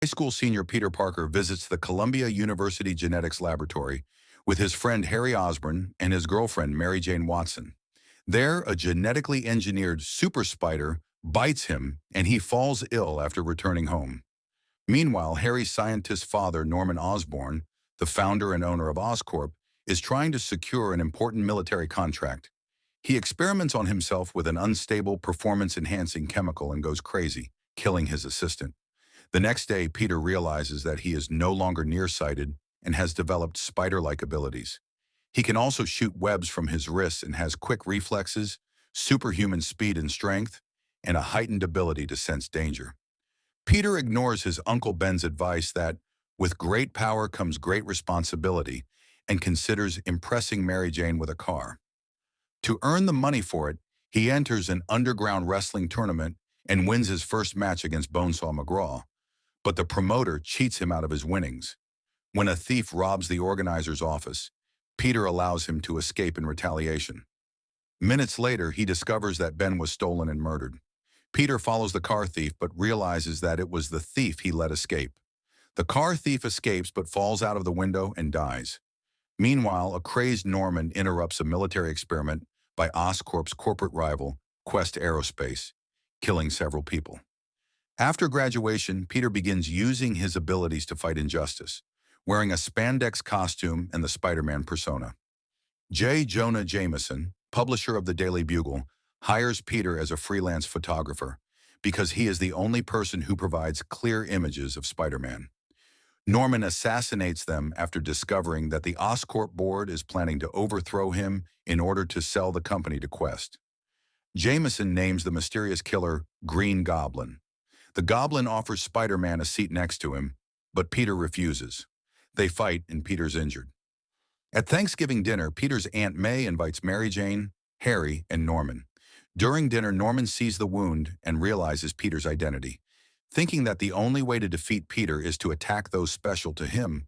High school senior Peter Parker visits the Columbia University Genetics Laboratory with his friend Harry Osborn and his girlfriend Mary Jane Watson. There, a genetically engineered super spider bites him and he falls ill after returning home. Meanwhile, Harry's scientist father, Norman Osborn, the founder and owner of Oscorp, is trying to secure an important military contract. He experiments on himself with an unstable, performance-enhancing chemical and goes crazy, killing his assistant. The next day, Peter realizes that he is no longer nearsighted and has developed spider-like abilities. He can also shoot webs from his wrists and has quick reflexes, superhuman speed and strength, and a heightened ability to sense danger. Peter ignores his Uncle Ben's advice that, with great power comes great responsibility, and considers impressing Mary Jane with a car. To earn the money for it, he enters an underground wrestling tournament and wins his first match against Bonesaw McGraw, but the promoter cheats him out of his winnings. When a thief robs the organizer's office, Peter allows him to escape in retaliation. Minutes later, he discovers that Ben was stolen and murdered. Peter follows the car thief but realizes that it was the thief he let escape. The car thief escapes but falls out of the window and dies. Meanwhile, a crazed Norman interrupts a military experiment by Oscorp's corporate rival, Quest Aerospace, killing several people. After graduation, Peter begins using his abilities to fight injustice, wearing a spandex costume and the Spider-Man persona. J. Jonah Jameson, publisher of the Daily Bugle, hires Peter as a freelance photographer because he is the only person who provides clear images of Spider-Man. Norman assassinates them after discovering that the Oscorp board is planning to overthrow him in order to sell the company to Quest. Jameson names the mysterious killer Green Goblin. The Goblin offers Spider-Man a seat next to him, but Peter refuses. They fight and Peter's injured. At Thanksgiving dinner, Peter's Aunt May invites Mary Jane, Harry, and Norman. During dinner, Norman sees the wound and realizes Peter's identity. Thinking that the only way to defeat Peter is to attack those special to him,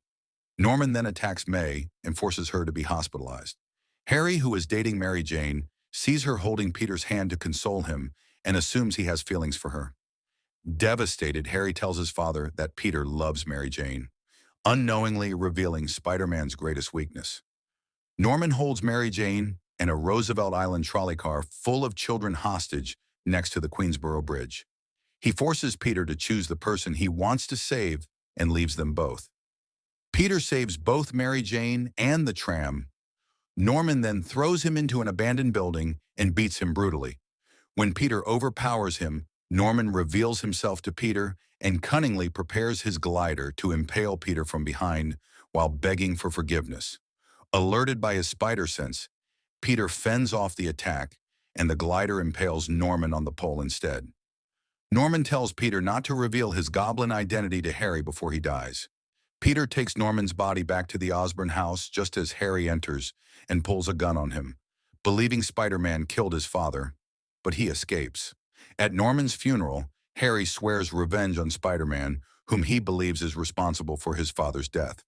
Norman then attacks May and forces her to be hospitalized. Harry, who is dating Mary Jane, sees her holding Peter's hand to console him and assumes he has feelings for her. Devastated, Harry tells his father that Peter loves Mary Jane, unknowingly revealing Spider-Man's greatest weakness. Norman holds Mary Jane and a Roosevelt Island trolley car full of children hostage next to the Queensboro Bridge. He forces Peter to choose the person he wants to save and leaves them both. Peter saves both Mary Jane and the tram. Norman then throws him into an abandoned building and beats him brutally. When Peter overpowers him, Norman reveals himself to Peter and cunningly prepares his glider to impale Peter from behind while begging for forgiveness. Alerted by his spider sense, Peter fends off the attack and the glider impales Norman on the pole instead. Norman tells Peter not to reveal his goblin identity to Harry before he dies. Peter takes Norman's body back to the Osborn house just as Harry enters and pulls a gun on him, believing Spider-Man killed his father, but he escapes. At Norman's funeral, Harry swears revenge on Spider-Man, whom he believes is responsible for his father's death.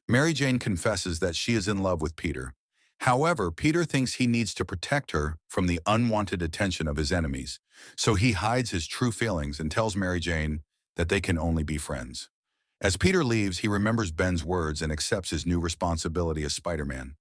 Mary Jane confesses that she is in love with Peter. However, Peter thinks he needs to protect her from the unwanted attention of his enemies, so he hides his true feelings and tells Mary Jane that they can only be friends. As Peter leaves, he remembers Ben's words and accepts his new responsibility as Spider-Man.